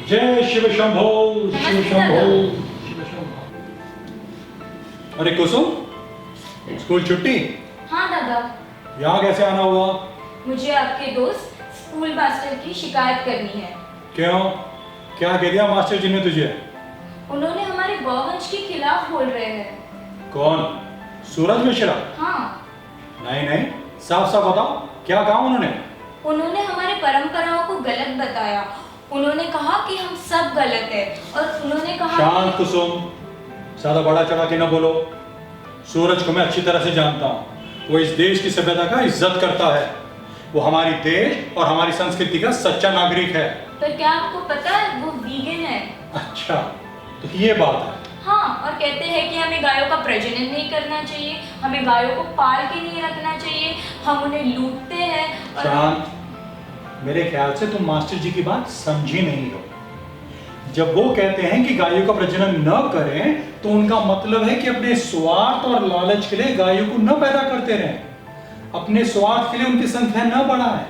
जय शिव शंभो, शिव शंभो, शिव शंभो। अरे कुसुम, स्कूल छुट्टी? हाँ दादा। यहाँ कैसे आना हुआ? मुझे आपके दोस्त स्कूल मास्टर की शिकायत करनी है। क्यों? क्या कह दिया मास्टर जी ने तुझे? उन्होंने हमारे गौवंश के खिलाफ बोल रहे हैं। कौन? सूरज मिश्रा? हाँ। नहीं नहीं, साफ साफ बताओ, क्या कहा उन्होंने? उन्होंने हमारे परंपराओं को गलत बताया। उन्होंने कहा कि हम सब गलत है और उन्होंने कहा शांत कुसुम, ज्यादा बड़ा चढ़ा के न बोलो। सूरज को मैं अच्छी तरह से जानता हूँ। वो इस देश की सभ्यता का इज्जत करता है। वो हमारी देश और हमारी संस्कृति का सच्चा नागरिक है। पर क्या आपको पता है वो वीगन है? अच्छा, तो ये बात है। हाँ, और कहते हैं कि हमें गायों का प्रजनन नहीं करना चाहिए, हमें गायों को पाल के नहीं रखना चाहिए, हम उन्हें लूटते हैं और... शांत, मेरे ख्याल से तुम मास्टर जी की बात समझी नहीं हो। जब वो कहते हैं कि गायों का प्रजनन न करें, तो उनका मतलब है कि अपने स्वार्थ और लालच के लिए गायों को न पैदा करते रहें, अपने स्वार्थ के लिए उनकी संख्या न बढ़ाएं।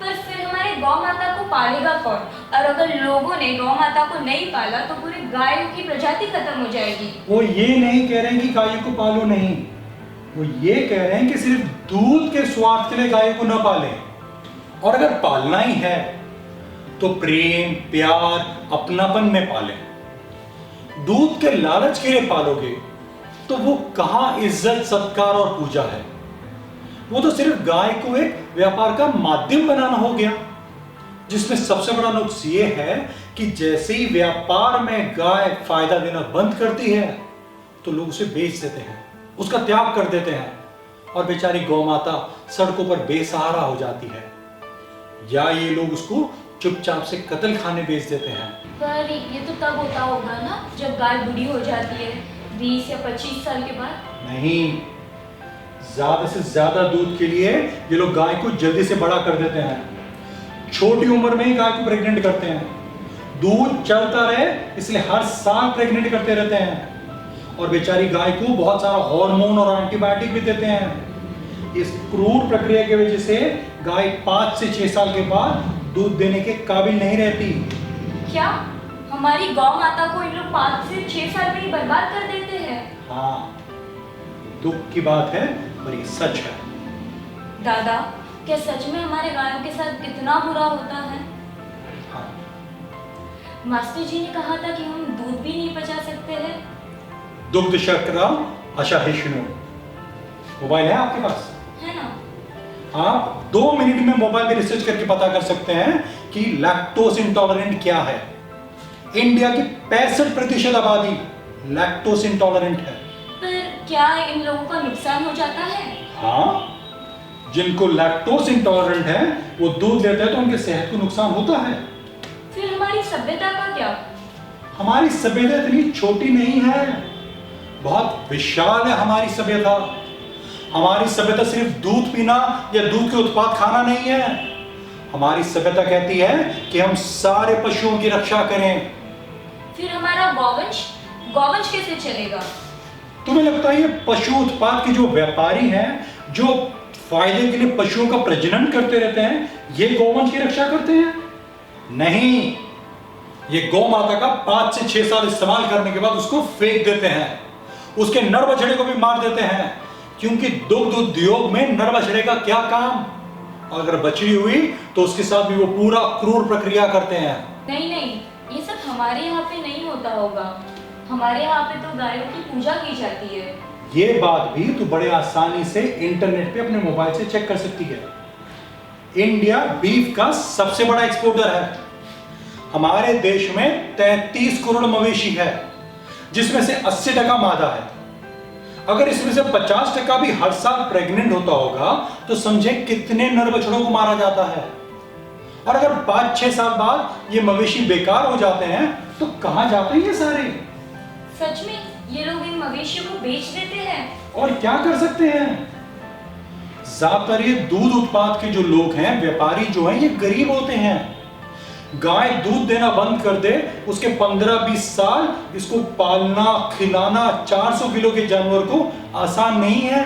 पर फिर हमारे गौ माता को पालेगा कौन? और अगर लोगों ने गौ माता को नहीं पाला तो पूरी गायों की प्रजाति खत्म हो जाएगी। वो ये नहीं कह रहे हैं कि गायों को पालो नहीं, वो ये कह रहे हैं कि सिर्फ दूध के स्वार्थ के लिए गायों को न पालें। और अगर पालना ही है तो प्रेम, प्यार, अपनापन में पालें। दूध के लालच के लिए पालोगे तो वो कहां इज्जत, सत्कार और पूजा है। वो तो सिर्फ गाय को एक व्यापार का माध्यम बनाना हो गया, जिसमें सबसे बड़ा नुक्स ये है कि जैसे ही व्यापार में गाय फायदा देना बंद करती है तो लोग उसे बेच देते हैं, उसका त्याग कर देते हैं और बेचारी गौ माता सड़कों पर बेसहारा हो जाती है, या ये लोग उसको चुपचाप से कत्ल खाने बेच देते हैं। पर ये तो तब होता होगा ना जब गाय बूढ़ी हो जाती है, 20 या 25 साल के बाद। नहीं, ज्यादा से ज्यादा दूध के लिए ये लोग गाय को जल्दी से बड़ा कर देते हैं। छोटी उम्र में ही गाय को प्रेग्नेंट करते हैं। दूध चलता रहे इसलिए हर साल प्रेग्नेंट करते रहते हैं और बेचारी गाय को बहुत सारा हार्मोन और एंटीबायोटिक भी देते हैं। इस क्रूर प्रक्रिया की वजह से गाय 5 से 6 साल के बाद दूध देने के काबिल नहीं रहती। क्या हमारी गौ माता को इन लोग 5 से 6 साल में ही बर्बाद कर देते हैं? हाँ, दुख की बात है पर ये सच है। दादा, क्या सच में हमारे गायों के साथ कितना बुरा होता है? हाँ। मास्टर जी ने कहा था कि हम दूध भी नहीं पचा सकते हैं। दुग्ध शर्करा अशाहिष्णु। मोबाइल है आपके पास? है ना? आप 2 मिनट में मोबाइल में रिसर्च करके पता कर सकते हैं कि लैक्टोज इंटॉलरेंट क्या है। इंडिया की 65% आबादी लैक्टोज इंटॉलरेंट है। पर क्या इन लोगों का नुकसान हो जाता है? हाँ, जिनको लैक्टोज इंटॉलरेंट है वो दूध लेते हैं तो उनके सेहत को नुकसान होता है। फिर हमारी सभ्यता का क्या? हमारी सभ्यता इतनी छोटी नहीं है, बहुत विशाल है हमारी सभ्यता। हमारी सभ्यता सिर्फ दूध पीना या दूध के उत्पाद खाना नहीं है। हमारी सभ्यता कहती है कि हम सारे पशुओं की रक्षा करें। फिर हमारा गौवंश कैसे चलेगा? तुम्हें लगता है ये पशु उत्पाद के जो व्यापारी हैं, जो फायदे के लिए पशुओं का प्रजनन करते रहते हैं, ये गौवंश की रक्षा करते हैं? नहीं, ये गौ माता का 5 से 6 साल इस्तेमाल करने के बाद उसको फेंक देते हैं, उसके नर बछड़े को भी मार देते हैं, क्योंकि दुग्ध उद्योग में नर बछड़े का क्या काम। अगर बछड़ी हुई तो उसके साथ भी वो पूरा क्रूर प्रक्रिया करते हैं। नहीं, ये सब हमारे यहाँ पे नहीं होता होगा। हमारे यहाँ पे तो गायों की पूजा की जाती है। ये बात भी तू बड़े आसानी से इंटरनेट पे अपने मोबाइल से चेक कर सकती है। इंडिया बीफ का सबसे बड़ा एक्सपोर्टर है। हमारे देश में 33 करोड़ मवेशी है, जिसमें से 80% मादा है। अगर इसमें से 50% भी हर साल प्रेग्नेंट होता होगा तो समझे कितने नर बछड़ों को मारा जाता है। और अगर 5-6 साल बाद ये मवेशी बेकार हो जाते हैं तो कहां जाते हैं ये सारे? सच में ये लोग इन मवेशियों को बेच देते हैं। और क्या कर सकते हैं? ज्यादातर ये दूध उत्पाद के जो लोग हैं, व्यापारी जो हैं, ये गरीब होते हैं। गाय दूध देना बंद कर दे, उसके 15-20 साल इसको पालना, खिलाना 400 किलो के जानवर को आसान नहीं है,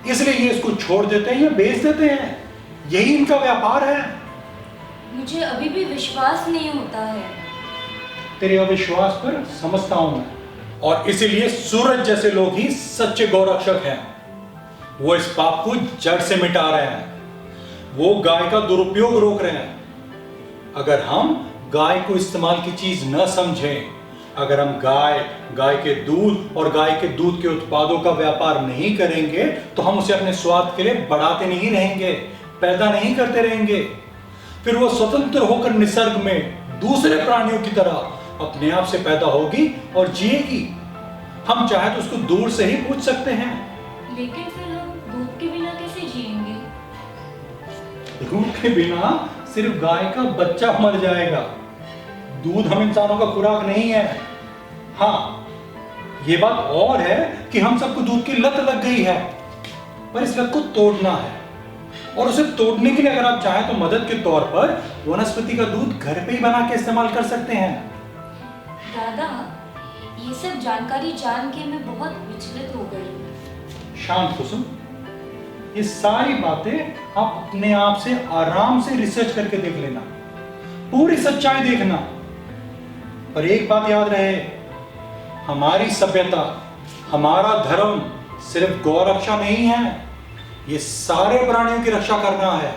इसलिए ये इसको छोड़ देते हैं या बेच देते हैं। यही इनका व्यापार है। मुझे अभी भी विश्वास नहीं होता है। तेरे अविश्वास पर समझता हूं मैं, और इसीलिए सूरज जैसे लोग ही सच्चे गौरक्षक हैं। वो इस पाप को जड़ से मिटा रहे हैं, वो गाय का दुरुपयोग रोक रहे हैं। अगर हम गाय को इस्तेमाल की चीज न समझें, अगर हम गाय के दूध और गाय के दूध के उत्पादों का व्यापार नहीं करेंगे, तो हम उसे अपने स्वार्थ के लिए बढ़ाते नहीं रहेंगे, पैदा नहीं करते रहेंगे। फिर वो स्वतंत्र होकर निसर्ग में दूसरे प्राणियों की तरह अपने आप से पैदा होगी और जिएगी। हम चाहे तो उसको दूर से ही पूछ सकते हैं। लेकिन फिर हम दूध के बिना कैसे जिएंगे? दूध के बिना सिर्फ गाय का बच्चा मर जाएगा। दूध हम इंसानों का खुराक नहीं है। हाँ, ये बात और है कि हम सबको दूध की लत लग गई है, पर इस लत को तोड़ना है। और उसे तोड़ने के लिए अगर आप चाहें तो मदद के तौर पर वनस्पति का दूध घर पे ही बना के इस्तेमाल कर सकते हैं। दादा, ये सब जानकारी जान के मैं बहुत विचलित हो गई हूँ। शांत कुसुम, ये सारी बातें आप अपने आप से आराम से रिसर्च करके देख लेना, पूरी सच्चाई देखना। पर एक बात याद रहे, हमारी सभ्यता, हमारा धर्म सिर्फ गौ रक्षा नहीं है, ये सारे प्राणियों की रक्षा करना है।